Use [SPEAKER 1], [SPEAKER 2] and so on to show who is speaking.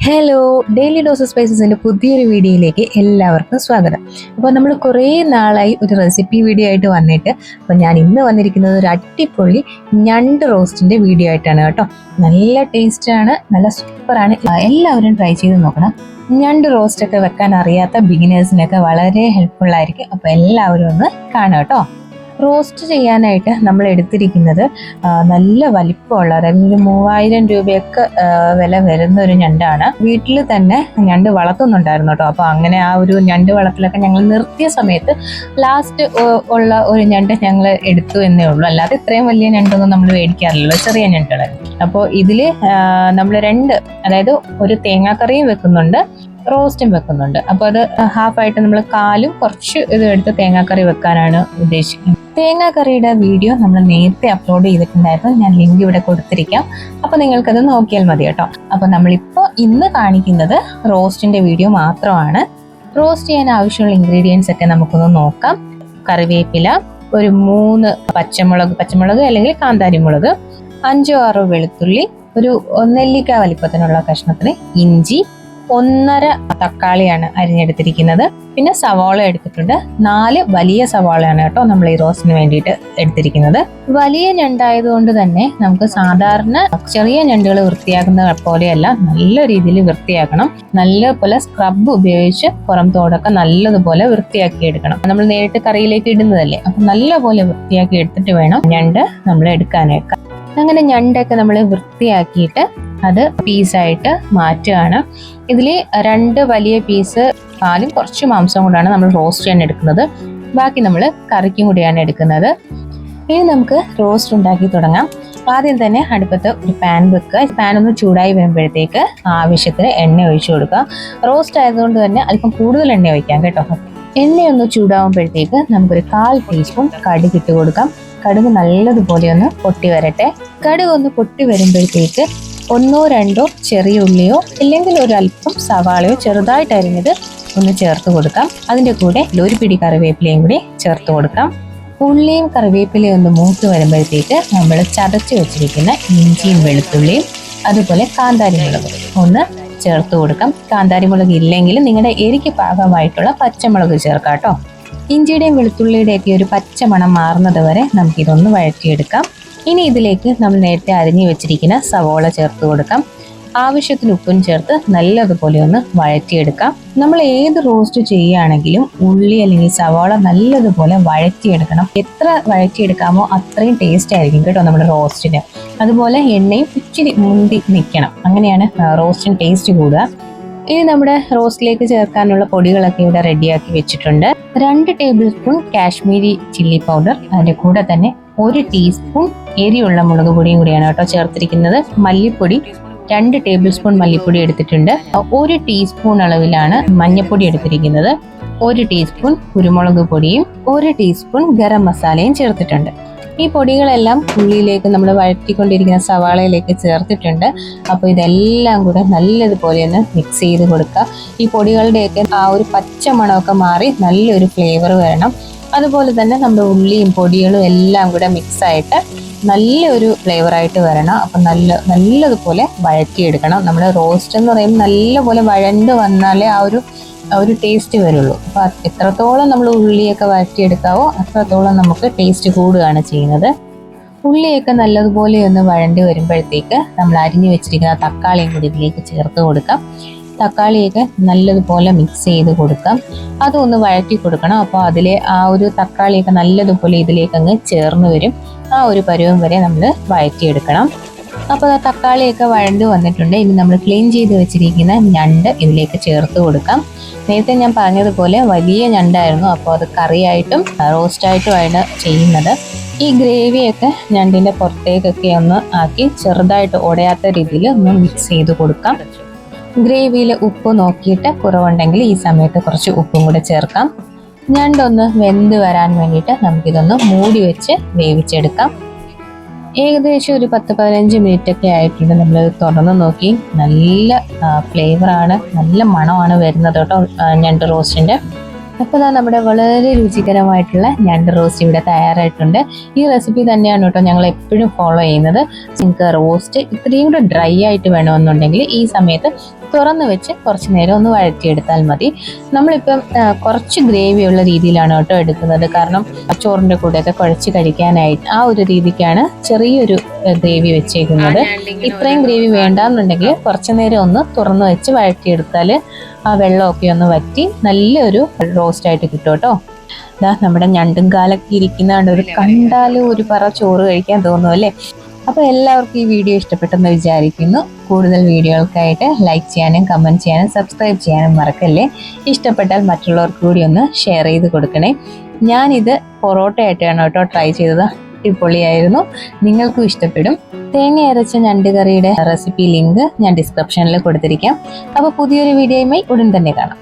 [SPEAKER 1] Hello, daily dose സ്പൈസസിൻ്റെ പുതിയൊരു വീഡിയോയിലേക്ക് എല്ലാവർക്കും സ്വാഗതം. അപ്പോൾ നമ്മൾ കുറേ നാളായി ഒരു റെസിപ്പി വീഡിയോ ആയിട്ട് വന്നിട്ട്, അപ്പോൾ ഞാൻ ഇന്ന് വന്നിരിക്കുന്നത് ഒരു അടിപൊളി ഞണ്ട് റോസ്റ്റിൻ്റെ വീഡിയോ ആയിട്ടാണ് കേട്ടോ. നല്ല ടേസ്റ്റാണ്, നല്ല സൂപ്പറാണ്. എല്ലാവരും ട്രൈ ചെയ്ത് നോക്കണം. ഞണ്ട് റോസ്റ്റൊക്കെ വെക്കാൻ അറിയാത്ത ബിഗിനേഴ്സിനൊക്കെ വളരെ ഹെൽപ്ഫുള്ളായിരിക്കും. അപ്പോൾ എല്ലാവരും ഒന്ന് കാണാം കേട്ടോ. റോസ്റ്റ് ചെയ്യാനായിട്ട് നമ്മൾ എടുത്തിരിക്കുന്നത് നല്ല വലിപ്പമുള്ള, അതായത് 3000 രൂപയൊക്കെ വില വരുന്ന ഒരു ഞണ്ടാണ്. വീട്ടിൽ തന്നെ ഞണ്ട് വളർത്തുന്നുണ്ടായിരുന്നു കേട്ടോ. അപ്പോൾ അങ്ങനെ ആ ഒരു ഞണ്ട് വളർത്തലൊക്കെ ഞങ്ങൾ നിർത്തിയ സമയത്ത് ലാസ്റ്റ് ഉള്ള ഒരു ഞണ്ട് ഞങ്ങൾ എടുത്തു എന്നേ ഉള്ളൂ. അല്ലാതെ ഇത്രയും വലിയ ഞണ്ടൊന്നും നമ്മൾ മേടിക്കാറില്ലല്ലോ, ചെറിയ ഞണ്ടുകൾ. അപ്പോൾ ഇതിൽ നമ്മൾ അതായത് ഒരു തേങ്ങാക്കറിയും വെക്കുന്നുണ്ട്, റോസ്റ്റും വെക്കുന്നുണ്ട്. അപ്പോൾ അത് ഹാഫായിട്ട് നമ്മൾ കാലും കുറച്ച് ഇത് എടുത്ത് തേങ്ങാക്കറി വെക്കാനാണ് ഉദ്ദേശിക്കുന്നത്. തേങ്ങാക്കറിയുടെ വീഡിയോ നമ്മൾ നേരത്തെ അപ്ലോഡ് ചെയ്തിട്ടുണ്ടായിരുന്നു, ഞാൻ ലിങ്ക് ഇവിടെ കൊടുത്തിരിക്കാം. അപ്പോൾ നിങ്ങൾക്കത് നോക്കിയാൽ മതി കേട്ടോ. അപ്പോൾ നമ്മളിപ്പോൾ ഇന്ന് കാണിക്കുന്നത് റോസ്റ്റിന്റെ വീഡിയോ മാത്രമാണ്. റോസ്റ്റ് ചെയ്യാൻ ആവശ്യമുള്ള ഇൻഗ്രീഡിയൻസ് ഒക്കെ നമുക്കൊന്ന് നോക്കാം. കറിവേപ്പില, ഒരു 3 പച്ചമുളക് അല്ലെങ്കിൽ കാന്താരി മുളക്, 5-6 വെളുത്തുള്ളി, ഒരു നെല്ലിക്ക വലിപ്പത്തിനുള്ള കഷ്ണത്തിന് ഇഞ്ചി, 1.5 തക്കാളിയാണ് അരിഞ്ഞെടുത്തിരിക്കുന്നത്. പിന്നെ സവാള എടുത്തിട്ടുണ്ട്. 4 വലിയ സവാളയാണ് കേട്ടോ നമ്മൾ ഈ റോസ്റ്റിന് വേണ്ടിയിട്ട് എടുത്തിരിക്കുന്നത്. വലിയ ഞണ്ടായതുകൊണ്ട് തന്നെ നമുക്ക് സാധാരണ ചെറിയ ഞണ്ടുകൾ വൃത്തിയാക്കുന്ന പോലെയല്ല, നല്ല രീതിയിൽ വൃത്തിയാക്കണം. നല്ലപോലെ സ്ക്രബ് ഉപയോഗിച്ച് പുറം തോടൊക്കെ നല്ലതുപോലെ വൃത്തിയാക്കി എടുക്കണം. നമ്മൾ നേരിട്ട് കറിയിലേക്ക് ഇടുന്നതല്ലേ, അപ്പൊ നല്ലപോലെ വൃത്തിയാക്കി എടുത്തിട്ട് വേണം ഞണ്ട് നമ്മൾ എടുക്കാനായിട്ട്. അങ്ങനെ ഞണ്ടൊക്കെ നമ്മൾ വൃത്തിയാക്കിയിട്ട് അത് പീസായിട്ട് മാറ്റുകയാണ്. ഇതിൽ 2 വലിയ പീസ് പാലും കുറച്ച് മാംസം കൊണ്ടാണ് നമ്മൾ റോസ്റ്റ് ചെയ്യാൻ എടുക്കുന്നത്. ബാക്കി നമ്മൾ കറിക്കും കൂടിയാണ് എടുക്കുന്നത്. ഇനി നമുക്ക് റോസ്റ്റ് ഉണ്ടാക്കി തുടങ്ങാം. ആദ്യം തന്നെ അടുപ്പത്ത് ഒരു പാൻ വെക്കുക. പാൻ ഒന്ന് ചൂടായി വരുമ്പോഴത്തേക്ക് ആവശ്യത്തിന് എണ്ണ ഒഴിച്ചു കൊടുക്കുക. റോസ്റ്റ് ആയതുകൊണ്ട് തന്നെ അല്പം കൂടുതൽ എണ്ണ ഒഴിക്കാം കേട്ടോ. എണ്ണയൊന്ന് ചൂടാവുമ്പോഴത്തേക്ക് നമുക്കൊരു 1/4 ടീസ്പൂൺ കടുക് ഇട്ട് കൊടുക്കാം. കടുക് നല്ലതുപോലെ ഒന്ന് പൊട്ടി വരട്ടെ. കടുക് ഒന്ന് പൊട്ടി വരുമ്പോഴത്തേക്ക് 1-2 ചെറിയ ഉള്ളിയോ അല്ലെങ്കിൽ ഒരു അല്പം സവാളയോ ചെറുതായിട്ട് അരിഞ്ഞത് ഒന്ന് ചേർത്ത് കൊടുക്കാം. അതിൻ്റെ കൂടെ ഒരു പിടി കറിവേപ്പിലയും കൂടി ചേർത്ത് കൊടുക്കാം. ഉള്ളിയും കറിവേപ്പിലയും ഒന്ന് മൂത്ത് വരുമ്പോഴത്തേക്ക് നമ്മൾ ചതച്ച് വെച്ചിരിക്കുന്ന ഇഞ്ചിയും വെളുത്തുള്ളിയും അതുപോലെ കാന്താരി മുളകും ഒന്ന് ചേർത്ത് കൊടുക്കാം. കാന്താരി മുളക് ഇല്ലെങ്കിൽ നിങ്ങളുടെ എരിക്ക് പാകമായിട്ടുള്ള പച്ചമുളക് ചേർക്കാം കേട്ടോ. ഇഞ്ചിയുടെയും വെളുത്തുള്ളിയുടെയൊക്കെ ഒരു പച്ചമണം മാറുന്നത് വരെ നമുക്കിതൊന്ന് വഴറ്റിയെടുക്കാം. ഇനി ഇതിലേക്ക് നമ്മൾ നേരത്തെ അരിഞ്ഞു വെച്ചിരിക്കുന്ന സവോള ചേർത്ത് കൊടുക്കാം. ആവശ്യത്തിന് ഉപ്പും ചേർത്ത് നല്ലതുപോലെ ഒന്ന് വഴറ്റിയെടുക്കാം. നമ്മൾ ഏത് റോസ്റ്റ് ചെയ്യുകയാണെങ്കിലും ഉള്ളി അല്ലെങ്കിൽ സവാള നല്ലതുപോലെ വഴറ്റിയെടുക്കണം. എത്ര വഴറ്റിയെടുക്കാമോ അത്രയും ടേസ്റ്റ് ആയിരിക്കും കേട്ടോ നമ്മുടെ റോസ്റ്റിന്. അതുപോലെ എണ്ണയും ഇച്ചിരി മുന്തി നിൽക്കണം, അങ്ങനെയാണ് റോസ്റ്റിന് ടേസ്റ്റ് കൂടുക. ഇനി നമ്മുടെ റോസ്റ്റിലേക്ക് ചേർക്കാനുള്ള പൊടികളൊക്കെ ഇവിടെ റെഡിയാക്കി വെച്ചിട്ടുണ്ട്. 2 table spoon Kashmiri chilli powder, അതിൻ്റെ കൂടെ തന്നെ 1 ടീസ്പൂൺ എരിയുള്ള മുളക് പൊടിയും കൂടിയാണ് കേട്ടോ ചേർത്തിരിക്കുന്നത്. മല്ലിപ്പൊടി 2 ടേബിൾ സ്പൂൺ മല്ലിപ്പൊടി എടുത്തിട്ടുണ്ട്. 1 ടീസ്പൂൺ അളവിലാണ് മഞ്ഞൾപ്പൊടി എടുത്തിരിക്കുന്നത്. 1 ടീസ്പൂൺ കുരുമുളക് പൊടിയും 1 ടീസ്പൂൺ ഗരം മസാലയും ചേർത്തിട്ടുണ്ട്. ഈ പൊടികളെല്ലാം ഉള്ളിയിലേക്ക് നമ്മൾ വഴറ്റിക്കൊണ്ടിരിക്കുന്ന സവാളയിലേക്ക് ചേർത്തിട്ടുണ്ട്. അപ്പോൾ ഇതെല്ലാം കൂടെ നല്ലതുപോലെ ഒന്ന് മിക്സ് ചെയ്ത് കൊടുക്കുക. ഈ പൊടികളുടെയൊക്കെ ആ ഒരു പച്ച മണമൊക്കെ മാറി നല്ലൊരു ഫ്ലേവർ വരണം. അതുപോലെ തന്നെ നമ്മുടെ ഉള്ളിയും പൊടികളും എല്ലാം കൂടെ മിക്സായിട്ട് നല്ലൊരു ഫ്ലേവറായിട്ട് വരണം. അപ്പം നല്ലതുപോലെ വഴറ്റിയെടുക്കണം. നമ്മുടെ റോസ്റ്റ് എന്ന് പറയുമ്പോൾ നല്ലപോലെ വഴണ്ട് വന്നാലേ ആ ഒരു ടേസ്റ്റ് വരുള്ളൂ. അപ്പോൾ എത്രത്തോളം നമ്മൾ ഉള്ളിയൊക്കെ വഴറ്റിയെടുക്കാവോ അത്രത്തോളം നമുക്ക് ടേസ്റ്റ് കൂടുകയാണ് ചെയ്യുന്നത്. ഉള്ളിയൊക്കെ നല്ലതുപോലെ ഒന്ന് വഴണ്ടി വരുമ്പോഴത്തേക്ക് നമ്മൾ അരിഞ്ഞു വെച്ചിരിക്കുന്ന തക്കാളിയും കൂടി ഇതിലേക്ക് ചേർത്ത് കൊടുക്കാം. തക്കാളിയൊക്കെ നല്ലതുപോലെ മിക്സ് ചെയ്ത് കൊടുക്കാം. അതൊന്ന് വഴറ്റി കൊടുക്കണം. അപ്പോൾ അതിലെ ആ ഒരു തക്കാളിയൊക്കെ നല്ലതുപോലെ ഇതിലേക്ക് അങ്ങ് ചേർന്ന് വരും. ആ ഒരു പരുവം വരെ നമ്മൾ വഴറ്റിയെടുക്കണം. അപ്പോൾ തക്കാളിയൊക്കെ വഴണ്ട് വന്നിട്ടുണ്ട്. ഇനി നമ്മൾ ക്ലീൻ ചെയ്ത് വെച്ചിരിക്കുന്ന ഞണ്ട് ഇതിലേക്ക് ചേർത്ത് കൊടുക്കാം. നേരത്തെ ഞാൻ പറഞ്ഞതുപോലെ വലിയ ഞണ്ടായിരുന്നു, അപ്പോൾ അത് കറിയായിട്ടും റോസ്റ്റായിട്ടുമാണ് ചെയ്യുന്നത്. ഈ ഗ്രേവിയൊക്കെ ഞണ്ടിൻ്റെ പുറത്തേക്കൊക്കെ ഒന്ന് ആക്കി ചെറുതായിട്ട് ഉടയാത്ത രീതിയിൽ ഒന്ന് മിക്സ് ചെയ്ത് കൊടുക്കാം. ഗ്രേവിയിൽ ഉപ്പ് നോക്കിയിട്ട് കുറവുണ്ടെങ്കിൽ ഈ സമയത്ത് കുറച്ച് ഉപ്പും കൂടെ ചേർക്കാം. ഞണ്ടൊന്ന് വെന്ത് വരാൻ വേണ്ടിയിട്ട് നമുക്കിതൊന്ന് മൂടി വെച്ച് വേവിച്ചെടുക്കാം. ഏകദേശം ഒരു 10-15 മിനിറ്റ് ഒക്കെ ആയിട്ടുണ്ട്. നമ്മൾ തുറന്ന് നോക്കി, നല്ല ഫ്ലേവറാണ്, നല്ല മണമാണ് വരുന്നത് കേട്ടോ ഞണ്ട് റോസ്റ്റിൻ്റെ. അപ്പോൾ നമ്മുടെ വളരെ രുചികരമായിട്ടുള്ള ഞണ്ട് റോസ്റ്റ് ഇവിടെ തയ്യാറായിട്ടുണ്ട്. ഈ റെസിപ്പി തന്നെയാണ് കേട്ടോ ഞങ്ങൾ എപ്പോഴും ഫോളോ ചെയ്യുന്നത്. നിങ്ങൾക്ക് റോസ്റ്റ് ഇത്രയും കൂടെ ഡ്രൈ ആയിട്ട് വേണമെന്നുണ്ടെങ്കിൽ ഈ സമയത്ത് തുറന്ന് വെച്ച് കുറച്ച് നേരം ഒന്ന് വഴറ്റിയെടുത്താൽ മതി. നമ്മളിപ്പം കുറച്ച് ഗ്രേവിയുള്ള രീതിയിലാണ് കേട്ടോ എടുക്കുന്നത്. കാരണം ചോറിൻ്റെ കൂടെയൊക്കെ കുഴച്ച് കഴിക്കാനായിട്ട് ആ ഒരു രീതിക്കാണ് ചെറിയൊരു ഗ്രേവി വെച്ചേക്കുന്നത്. ഇത്രയും ഗ്രേവി വേണ്ടാന്നുണ്ടെങ്കിൽ കുറച്ച് നേരം ഒന്ന് തുറന്ന് വെച്ച് വഴറ്റിയെടുത്താൽ ആ വെള്ളമൊക്കെ ഒന്ന് വറ്റി നല്ലൊരു റോസ്റ്റ് ആയിട്ട് കിട്ടും കേട്ടോ. ഇതാ നമ്മുടെ ഞണ്ടും കാലൊക്കെ ഇരിക്കുന്നതുകൊണ്ട് ഒരു കണ്ടാലും ഒരു പറ ചോറ് കഴിക്കാൻ തോന്നും അല്ലേ. അപ്പോൾ എല്ലാവർക്കും ഈ വീഡിയോ ഇഷ്ടപ്പെട്ടെന്ന് വിചാരിക്കുന്നു. കൂടുതൽ വീഡിയോകൾക്കായിട്ട് ലൈക്ക് ചെയ്യാനും കമൻറ്റ് ചെയ്യാനും സബ്സ്ക്രൈബ് ചെയ്യാനും മറക്കല്ലേ. ഇഷ്ടപ്പെട്ടാൽ മറ്റുള്ളവർക്ക് കൂടി ഒന്ന് ഷെയർ ചെയ്ത് കൊടുക്കണേ. ഞാനിത് പൊറോട്ടയായിട്ടാണ് കേട്ടോ ട്രൈ ചെയ്തത്. അടിപൊളിയായിരുന്നു. നിങ്ങൾക്കും ഇഷ്ടപ്പെടും. തേങ്ങ അരച്ച ഞണ്ട് കറിയുടെ റെസിപ്പി ലിങ്ക് ഞാൻ ഡിസ്ക്രിപ്ഷനിൽ കൊടുത്തിരിക്കാം. അപ്പോൾ പുതിയൊരു വീഡിയോയുമായി ഉടൻ തന്നെ കാണാം.